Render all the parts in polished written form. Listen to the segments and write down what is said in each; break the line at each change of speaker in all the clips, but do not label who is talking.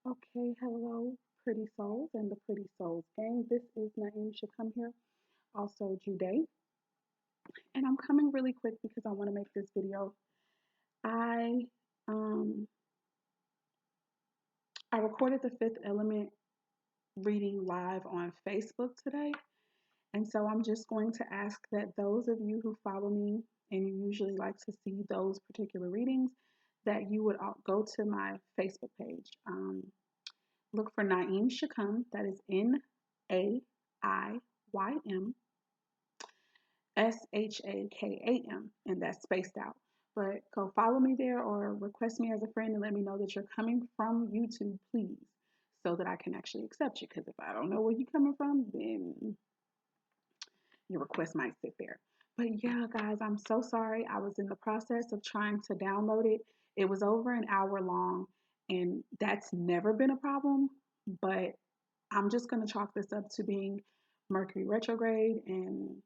Okay, hello, pretty souls and the pretty souls gang. This is Naeem Shakam here, also Jude, and I'm coming really quick because I want to make this video. I um I recorded the Fifth Element reading live on Facebook today, and so I'm just going to ask that those of you who follow me and you usually like to see those particular readings, that you would go to my Facebook page. Look for Naeem Shakam. That is Naim Shakam, and that's spaced out. But go follow me there or request me as a friend and let me know that you're coming from YouTube, please, so that I can actually accept you. Because if I don't know where you're coming from, then your request might sit there. But yeah, guys, I'm so sorry. I was in the process of trying to download it. It was over an hour long, and that's never been a problem. But I'm just going to chalk this up to being Mercury retrograde, and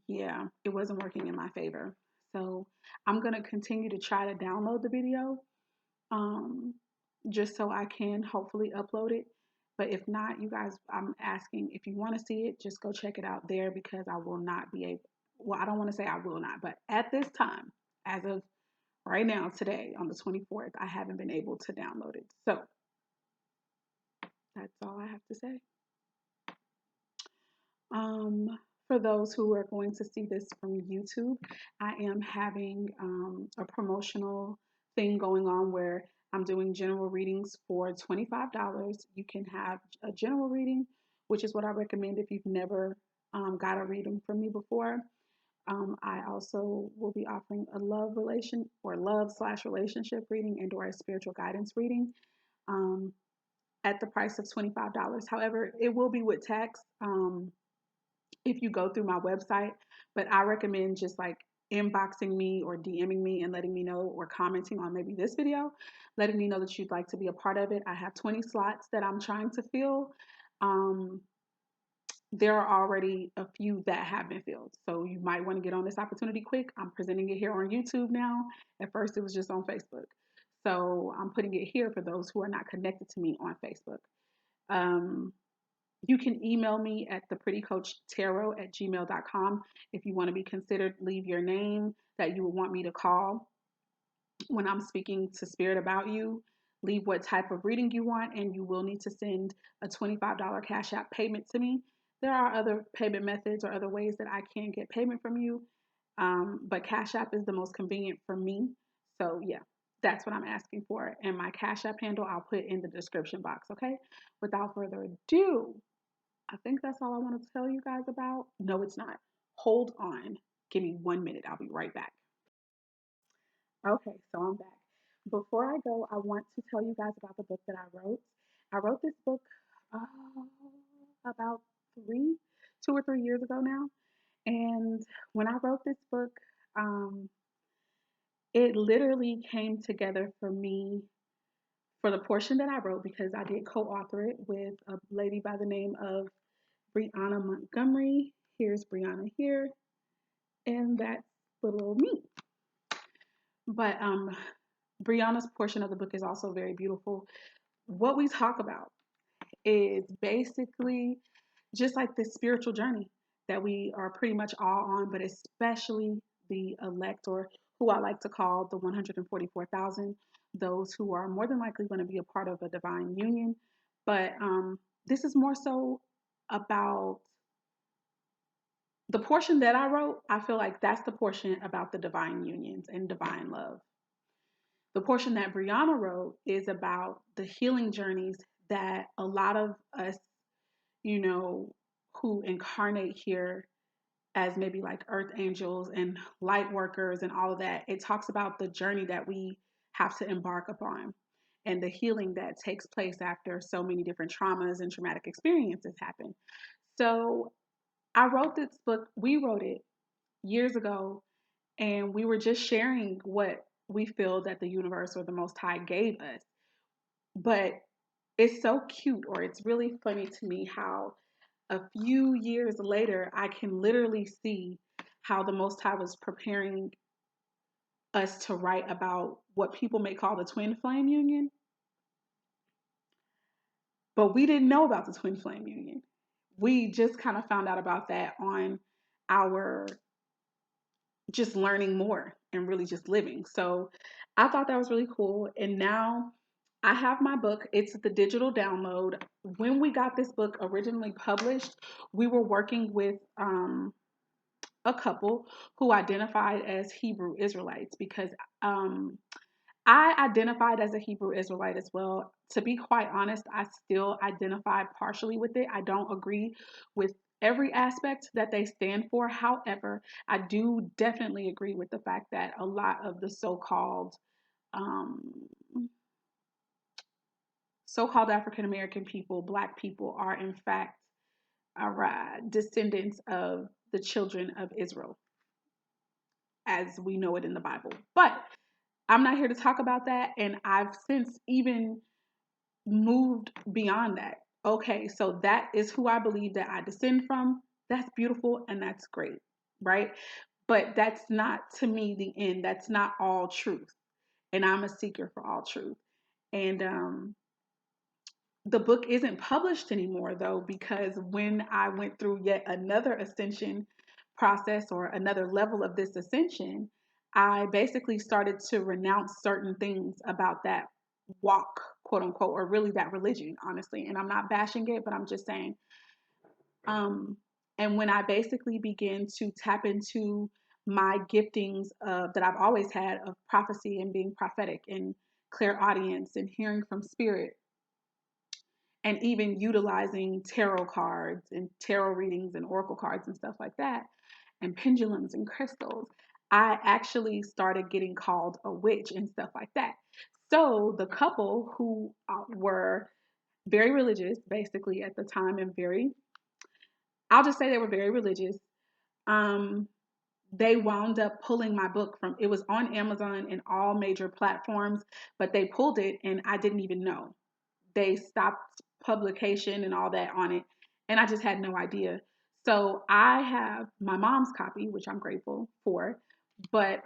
yeah, it wasn't working in my favor. So I'm going to continue to try to download the video, um, just so I can hopefully upload it. But if not, you guys, I'm asking if you want to see it, just go check it out there because I will not be able, well, I don't want to say I will not, but at this time, as of right now, today on the 24th, I haven't been able to download it. So that's all I have to say. For those who are going to see this from YouTube, I am having a promotional thing going on where I'm doing general readings for $25. You can have a general reading, which is what I recommend if you've never got a reading from me before. I also will be offering a love/relationship reading and or a spiritual guidance reading um, at the price of $25. However, it will be with tax. If you go through my website, but I recommend just like inboxing me or DMing me and letting me know, or commenting on maybe this video, letting me know that you'd like to be a part of it. I have 20 slots that I'm trying to fill. Um, there are already a few that have been filled. So you might want to get on this opportunity quick. I'm presenting it here on YouTube now. At first, it was just on Facebook. So I'm putting it here for those who are not connected to me on Facebook. Um, you can email me at theprettycoachtarot@gmail.com if you want to be considered. Leave your name that you would want me to call when I'm speaking to spirit about you. Leave what type of reading you want, and you will need to send a $25 Cash App payment to me. There are other payment methods or other ways that I can get payment from you, but Cash App is the most convenient for me. So, yeah, that's what I'm asking for. And my Cash App handle, I'll put in the description box, okay? Without further ado, I think that's all I want to tell you guys about. No, it's not. Hold on. Give me 1 minute. I'll be right back. Okay, so I'm back. Before I go, I want to tell you guys about the book that I wrote. I wrote this book about 2 or 3 years ago now. And when I wrote this book, um, it literally came together for me for the portion that I wrote because I did co author it with a lady by the name of Brianna Montgomery. Here's Brianna here, and that's little me. But Brianna's portion of the book is also very beautiful. What we talk about is basically just like this spiritual journey that we are pretty much all on, but especially the elect, or who I like to call the 144,000, those who are more than likely going to be a part of a divine union. But this is more so about the portion that I wrote. I feel like that's the portion about the divine unions and divine love. The portion that Brianna wrote is about the healing journeys that a lot of us, you know, who incarnate here as maybe like earth angels and light workers and all of that. It talks about the journey that we have to embark upon and the healing that takes place after so many different traumas and traumatic experiences happen. So I wrote this book, we wrote it years ago, and we were just sharing what we feel that the universe or the Most High gave us. But it's so cute, or it's really funny to me how a few years later, I can literally see how the Most High was preparing us to write about what people may call the twin flame union. But we didn't know about the twin flame union. We just kind of found out about that on our just learning more and really just living. So I thought that was really cool. And now I have my book. It's the digital download. When we got this book originally published, we were working with a couple who identified as Hebrew Israelites because um, I identified as a Hebrew Israelite as well. To be quite honest, I still identify partially with it. I don't agree with every aspect that they stand for. However, I do definitely agree with the fact that a lot of the um, so-called African American people, Black people, are in fact descendants of the children of Israel, as we know it in the Bible. But I'm not here to talk about that, and I've since even moved beyond that. Okay, so that is who I believe that I descend from. That's beautiful and that's great, right? But that's not to me the end. That's not all truth. And I'm a seeker for all truth. And the book isn't published anymore though, because when I went through yet another ascension process or another level of this ascension, I basically started to renounce certain things about that walk, quote unquote, or really that religion, honestly. And I'm not bashing it, but I'm just saying. Um, and when I basically began to tap into my giftings that I've always had of prophecy and being prophetic and clairaudience and hearing from spirit, and even utilizing tarot cards and tarot readings and oracle cards and stuff like that, and pendulums and crystals, I actually started getting called a witch and stuff like that. So the couple who were very religious, basically at the time, and I'll just say they were very religious. Um, they wound up pulling my book from, it was on Amazon and all major platforms, but they pulled it and I didn't even know. They stopped publication and all that on it, and I just had no idea. So I have my mom's copy, which I'm grateful for, but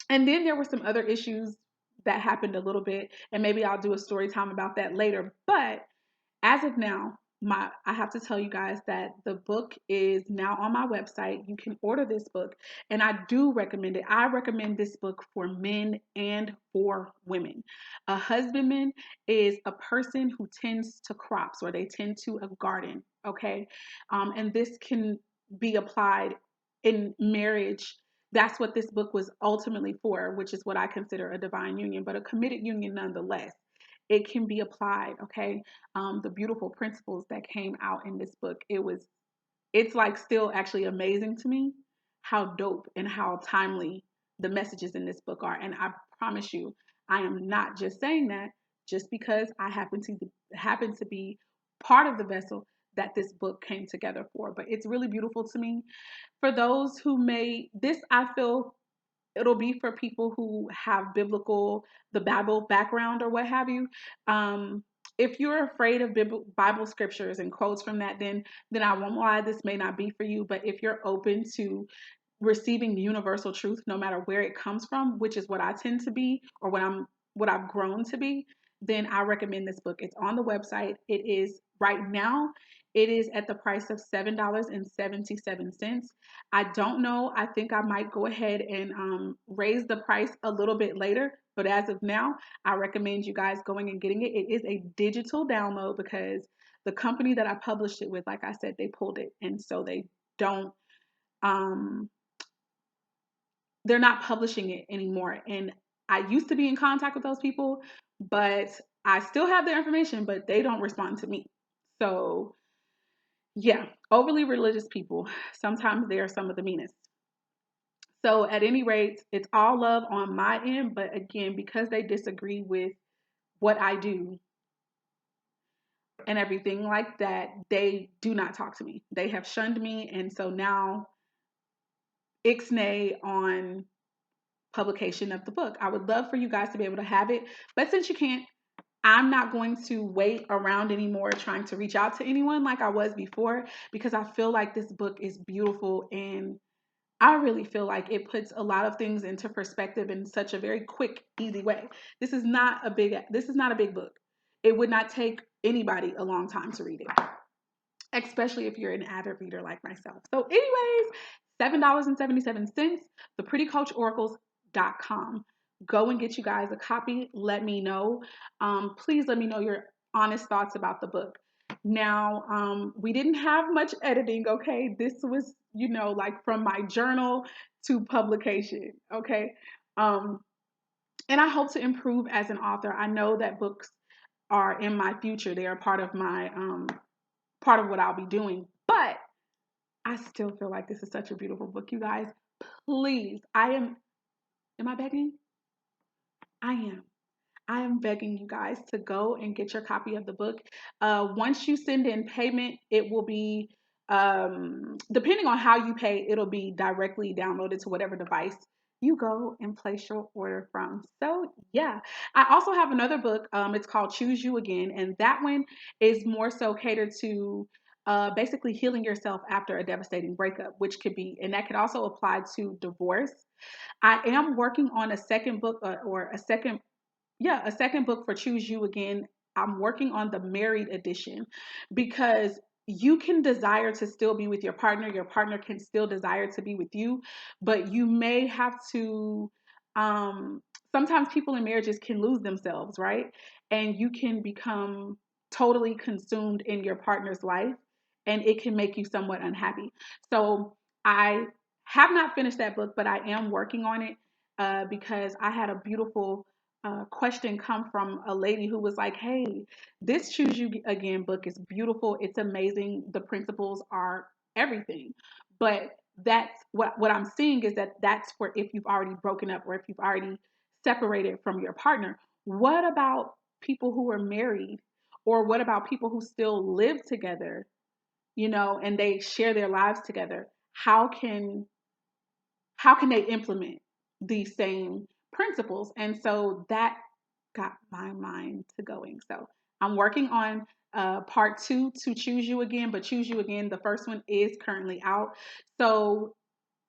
and then there were some other issues that happened a little bit, and maybe I'll do a story time about that later. But as of now, I have to tell you guys that the book is now on my website. You can order this book, and I do recommend it. I recommend this book for men and for women. A husbandman is a person who tends to crops, or they tend to a garden, okay? And this can be applied in marriage. That's what this book was ultimately for, which is what I consider a divine union, but a committed union nonetheless. It can be applied, okay? The beautiful principles that came out in this book, it's like still actually amazing to me how dope and how timely the messages in this book are. And I promise you, I am not just saying that just because I happen to be part of the vessel that this book came together for. But it's really beautiful to me. For those who may, this I feel it'll be for people who have the Bible background or what have you. If you're afraid of Bible scriptures and quotes from that, then I won't lie, this may not be for you. But if you're open to receiving universal truth, no matter where it comes from, which is what I tend to be, or what I've grown to be, then I recommend this book. It's on the website. It is right now. It is at the price of $7.77. I don't know. I think I might go ahead and raise the price a little bit later. But as of now, I recommend you guys going and getting it. It is a digital download because the company that I published it with, like I said, they pulled it. And so don't, um, they're not publishing it anymore. And I used to be in contact with those people, but I still have their information, but they don't respond to me. So yeah, overly religious people, sometimes they are some of the meanest. So at any rate, it's all love on my end. But again, because they disagree with what I do and everything like that, they do not talk to me. They have shunned me. And so now ixnay on publication of the book. I would love for you guys to be able to have it. But since you can't, I'm not going to wait around anymore trying to reach out to anyone like I was before, because I feel like this book is beautiful, and I really feel like it puts a lot of things into perspective in such a very quick, easy way. This is not a big book. it would not take anybody a long time to read it, especially if you're an avid reader like myself. So, anyways, $7.77, theprettycoachoracles.com. Go and get you guys a copy. Let me know. Please let me know your honest thoughts about the book. Now, we didn't have much editing, okay? This was, like from my journal to publication, okay? Um, and I hope to improve as an author. I know that books are in my future. They are part of my part of what I'll be doing. But I still feel like this is such a beautiful book, you guys. Please, am I begging? I am. I am begging you guys to go and get your copy of the book. Once you send in payment, it will be, depending on how you pay, it'll be directly downloaded to whatever device you go and place your order from. So, yeah. I also have another book. It's called Choose You Again. And that one is more so catered to basically healing yourself after a devastating breakup, which could be, and that could also apply to divorce. I am working on a second book or a second book for Choose You Again. I'm working on the married edition because you can desire to still be with your partner. Your partner can still desire to be with you, but you may have to. Um, Sometimes people in marriages can lose themselves, right? And you can become totally consumed in your partner's life, and it can make you somewhat unhappy. So I have not finished that book, but I am working on it because I had a beautiful question come from a lady who was like, "Hey, this Choose You Again book is beautiful. It's amazing. The principles are everything." But that's what I'm seeing is that that's for if you've already broken up or if you've already separated from your partner. What about people who are married, or what about people who still live together, and they share their lives together? How can they implement these same principles? And so that got my mind to going. So I'm working on part two to Choose You Again, but Choose You Again, the first one is currently out. So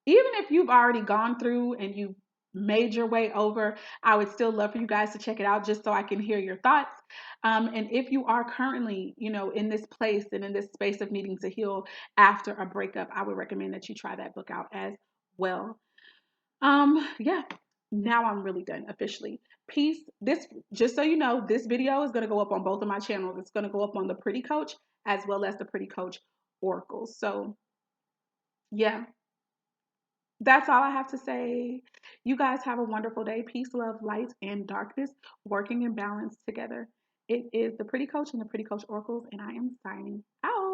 even if you've already gone through and you've made your way over, I would still love for you guys to check it out just so I can hear your thoughts. And if you are currently, in this place and in this space of needing to heal after a breakup, I would recommend that you try that book out as well. Yeah. Now I'm really done officially. Peace. This, just so you know, this video is going to go up on both of my channels. It's going to go up on the Pretty Coach as well as the Pretty Coach Oracles. So, yeah, that's all I have to say. You guys have a wonderful day. Peace, love, light, and darkness working in balance together. It is the Pretty Coach and the Pretty Coach Oracles, and I am signing out.